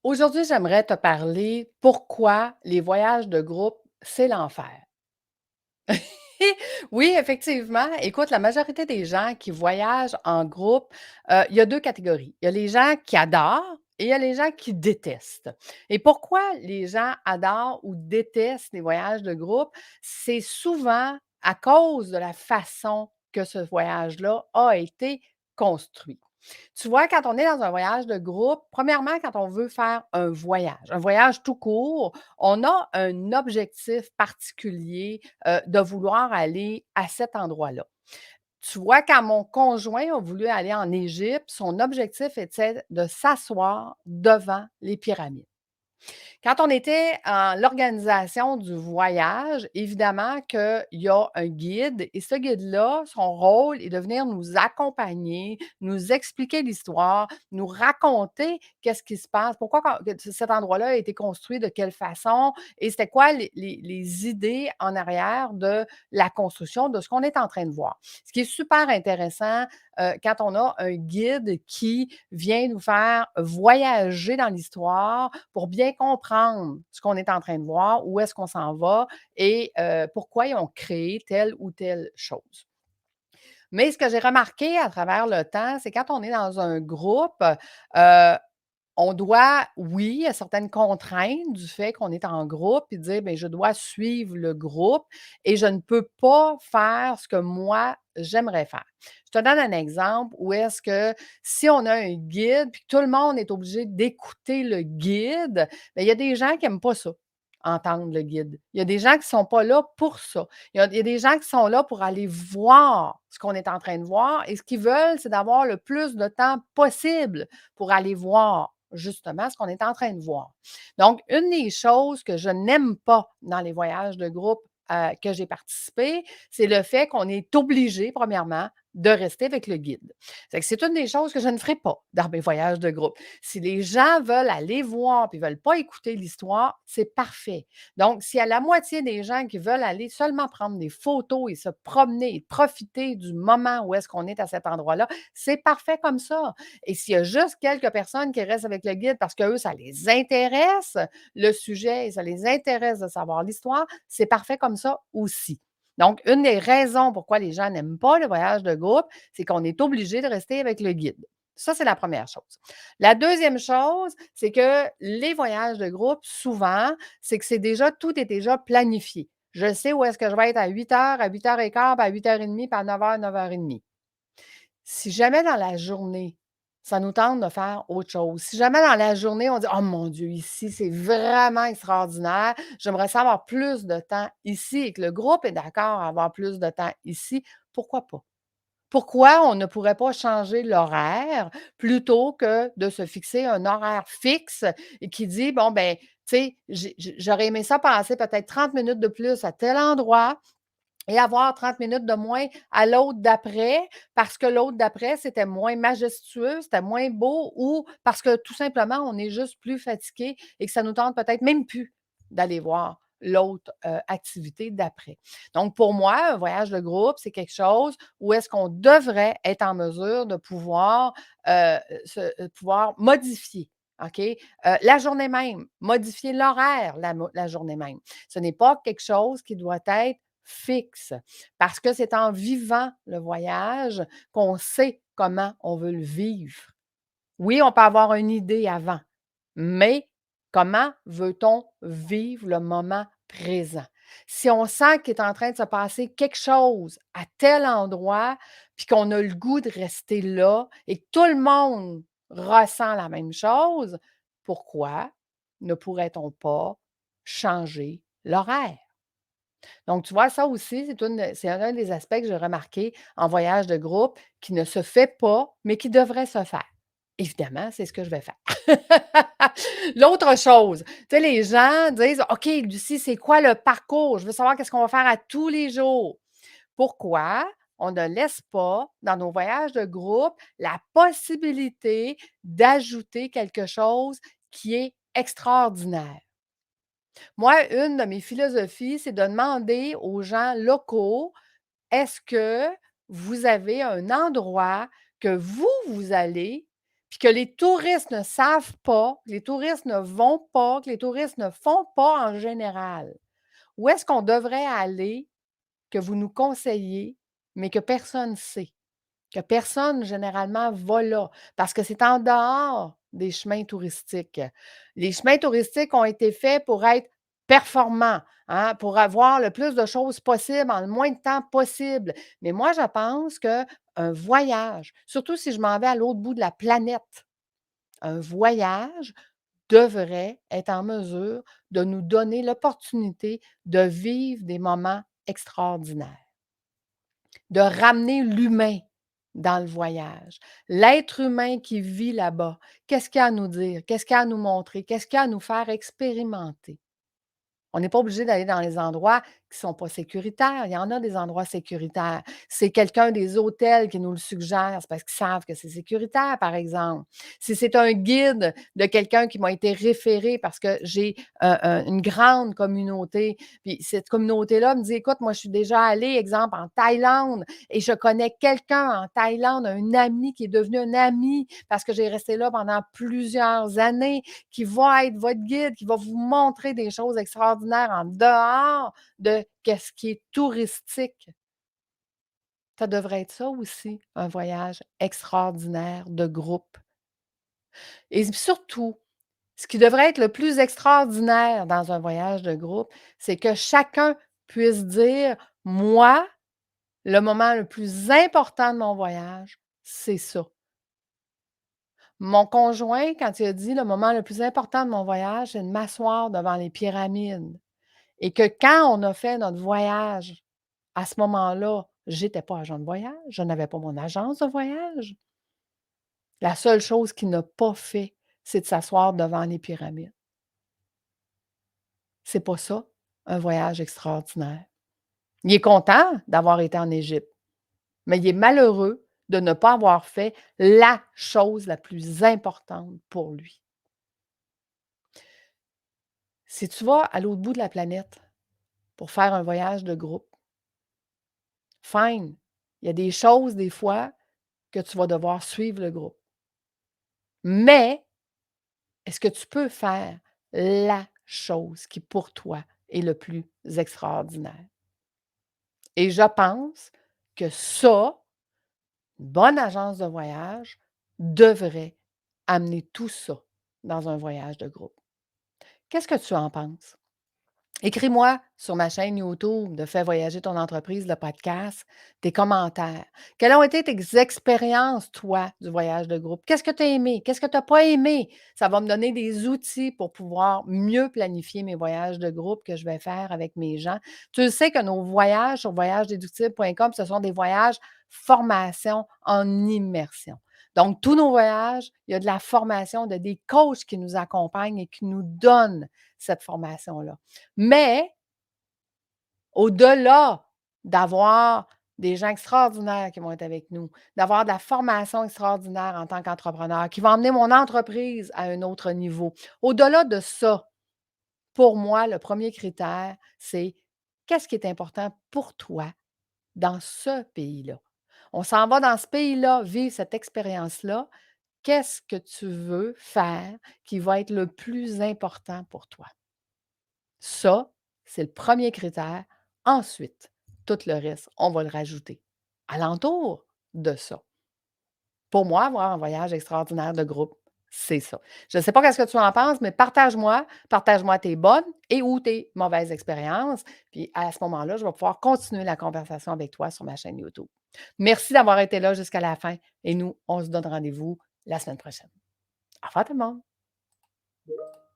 Aujourd'hui, j'aimerais te parler pourquoi les voyages de groupe, c'est l'enfer. Oui, effectivement. Écoute, la majorité des gens qui voyagent en groupe, il y a 2 catégories. Il y a les gens qui adorent et il y a les gens qui détestent. Et pourquoi les gens adorent ou détestent les voyages de groupe? C'est souvent à cause de la façon que ce voyage-là a été construit. Tu vois, quand on est dans un voyage de groupe, premièrement, quand on veut faire un voyage tout court, on a un objectif particulier, de vouloir aller à cet endroit-là. Tu vois, quand mon conjoint a voulu aller en Égypte, son objectif était de s'asseoir devant les pyramides. Quand on était en l'organisation du voyage, évidemment qu'il y a un guide et ce guide-là, son rôle est de venir nous accompagner, nous expliquer l'histoire, nous raconter qu'est-ce qui se passe, pourquoi que cet endroit-là a été construit, de quelle façon et c'était quoi les idées en arrière de la construction de ce qu'on est en train de voir. Ce qui est super intéressant, quand on a un guide qui vient nous faire voyager dans l'histoire pour bien comprendre ce qu'on est en train de voir, où est-ce qu'on s'en va et pourquoi ils ont créé telle ou telle chose. Mais ce que j'ai remarqué à travers le temps, c'est quand on est dans un groupe, on doit, oui, il y a certaines contraintes du fait qu'on est en groupe et dire, bien, je dois suivre le groupe et je ne peux pas faire ce que moi, j'aimerais faire. Je te donne un exemple où est-ce que si on a un guide puis que tout le monde est obligé d'écouter le guide, bien, il y a des gens qui n'aiment pas ça, entendre le guide. Il y a des gens qui ne sont pas là pour ça. Il y a des gens qui sont là pour aller voir ce qu'on est en train de voir et ce qu'ils veulent, c'est d'avoir le plus de temps possible pour aller voir justement ce qu'on est en train de voir. Donc, une des choses que je n'aime pas dans les voyages de groupe que j'ai participé, c'est le fait qu'on est obligé, premièrement, de rester avec le guide. C'est une des choses que je ne ferai pas dans mes voyages de groupe. Si les gens veulent aller voir et ne veulent pas écouter l'histoire, c'est parfait. Donc, s'il y a la moitié des gens qui veulent aller seulement prendre des photos et se promener et profiter du moment où est-ce qu'on est à cet endroit-là, c'est parfait comme ça. Et s'il y a juste quelques personnes qui restent avec le guide parce qu'eux, ça les intéresse, le sujet, et ça les intéresse de savoir l'histoire, c'est parfait comme ça aussi. Donc, une des raisons pourquoi les gens n'aiment pas le voyage de groupe, c'est qu'on est obligé de rester avec le guide. Ça, c'est la première chose. La deuxième chose, c'est que les voyages de groupe, souvent, c'est que tout est déjà planifié. Je sais où est-ce que je vais être à 8 heures, à 8h15, puis à 8h30, puis à 9h, 9h30. Si jamais dans la journée, ça nous tente de faire autre chose, si jamais dans la journée, on dit: «Oh mon Dieu, ici, c'est vraiment extraordinaire, j'aimerais ça avoir plus de temps ici» et que le groupe est d'accord à avoir plus de temps ici, pourquoi pas? Pourquoi on ne pourrait pas changer l'horaire plutôt que de se fixer un horaire fixe et qui dit: «Bon, ben, tu sais, j'aurais aimé ça passer peut-être 30 minutes de plus à tel endroit, et avoir 30 minutes de moins à l'autre d'après, parce que l'autre d'après, c'était moins majestueux, c'était moins beau ou parce que tout simplement, on est juste plus fatigué et que ça nous tente peut-être même plus d'aller voir l'autre, activité d'après. Donc pour moi, un voyage de groupe, c'est quelque chose où est-ce qu'on devrait être en mesure de pouvoir, pouvoir modifier, OK? La journée même, modifier l'horaire la journée même. Ce n'est pas quelque chose qui doit être fixe, parce que c'est en vivant le voyage qu'on sait comment on veut le vivre. Oui, on peut avoir une idée avant, mais comment veut-on vivre le moment présent? Si on sent qu'il est en train de se passer quelque chose à tel endroit, puis qu'on a le goût de rester là et que tout le monde ressent la même chose, pourquoi ne pourrait-on pas changer l'horaire? Donc, tu vois, ça aussi, c'est un des aspects que j'ai remarqué en voyage de groupe qui ne se fait pas, mais qui devrait se faire. Évidemment, c'est ce que je vais faire. L'autre chose, tu sais, les gens disent: «OK, Lucie, c'est quoi le parcours? Je veux savoir qu'est-ce qu'on va faire à tous les jours». Pourquoi on ne laisse pas, dans nos voyages de groupe, la possibilité d'ajouter quelque chose qui est extraordinaire? Moi, une de mes philosophies, c'est de demander aux gens locaux: «Est-ce que vous avez un endroit que vous allez, puis que les touristes ne savent pas, que les touristes ne vont pas, que les touristes ne font pas en général? Où est-ce qu'on devrait aller, que vous nous conseillez, mais que personne ne sait? Que personne généralement va là, parce que c'est en dehors des chemins touristiques. Les chemins touristiques ont été faits pour être performants, hein, pour avoir le plus de choses possible en le moins de temps possible. Mais moi, je pense qu'un voyage, surtout si je m'en vais à l'autre bout de la planète, un voyage devrait être en mesure de nous donner l'opportunité de vivre des moments extraordinaires, de ramener l'humain dans le voyage. L'être humain qui vit là-bas, qu'est-ce qu'il a à nous dire? Qu'est-ce qu'il a à nous montrer? Qu'est-ce qu'il a à nous faire expérimenter? On n'est pas obligé d'aller dans les endroits qui ne sont pas sécuritaires. Il y en a des endroits sécuritaires. C'est quelqu'un des hôtels qui nous le suggère, c'est parce qu'ils savent que c'est sécuritaire, par exemple. Si c'est un guide de quelqu'un qui m'a été référé parce que j'ai une grande communauté, puis cette communauté-là me dit, écoute, moi, je suis déjà allée, exemple, en Thaïlande, et je connais quelqu'un en Thaïlande, un ami qui est devenu un ami parce que j'ai resté là pendant plusieurs années, qui va être votre guide, qui va vous montrer des choses extraordinaires en dehors de qu'est-ce qui est touristique. Ça devrait être ça aussi, un voyage extraordinaire de groupe. Et surtout, ce qui devrait être le plus extraordinaire dans un voyage de groupe, c'est que chacun puisse dire: «Moi, le moment le plus important de mon voyage, c'est ça». Mon conjoint, quand il a dit: «Le moment le plus important de mon voyage, c'est de m'asseoir devant les pyramides», et que quand on a fait notre voyage, à ce moment-là, j'étais pas agent de voyage, je n'avais pas mon agence de voyage. La seule chose qu'il n'a pas fait, c'est de s'asseoir devant les pyramides. C'est pas ça, un voyage extraordinaire. Il est content d'avoir été en Égypte, mais il est malheureux de ne pas avoir fait la chose la plus importante pour lui. Si tu vas à l'autre bout de la planète pour faire un voyage de groupe, fine, il y a des choses des fois que tu vas devoir suivre le groupe. Mais est-ce que tu peux faire la chose qui, pour toi, est le plus extraordinaire? Et je pense que ça, une bonne agence de voyage devrait amener tout ça dans un voyage de groupe. Qu'est-ce que tu en penses? Écris-moi sur ma chaîne YouTube de Fais voyager ton entreprise, le podcast, tes commentaires. Quelles ont été tes expériences, toi, du voyage de groupe? Qu'est-ce que tu as aimé? Qu'est-ce que tu n'as pas aimé? Ça va me donner des outils pour pouvoir mieux planifier mes voyages de groupe que je vais faire avec mes gens. Tu le sais que nos voyages sur voyagesdéductibles.com, ce sont des voyages formation en immersion. Donc, tous nos voyages, il y a de la formation, de des coachs qui nous accompagnent et qui nous donnent cette formation-là. Mais au-delà d'avoir des gens extraordinaires qui vont être avec nous, d'avoir de la formation extraordinaire en tant qu'entrepreneur, qui va emmener mon entreprise à un autre niveau. Au-delà de ça, pour moi, le premier critère, c'est qu'est-ce qui est important pour toi dans ce pays-là? On s'en va dans ce pays-là, vivre cette expérience-là. Qu'est-ce que tu veux faire qui va être le plus important pour toi? Ça, c'est le premier critère. Ensuite, tout le reste, on va le rajouter alentour de ça. Pour moi, avoir un voyage extraordinaire de groupe, c'est ça. Je ne sais pas qu'est-ce que tu en penses, mais partage-moi tes bonnes et ou tes mauvaises expériences. Puis à ce moment-là, je vais pouvoir continuer la conversation avec toi sur ma chaîne YouTube. Merci d'avoir été là jusqu'à la fin et nous, on se donne rendez-vous la semaine prochaine. Au revoir tout le monde.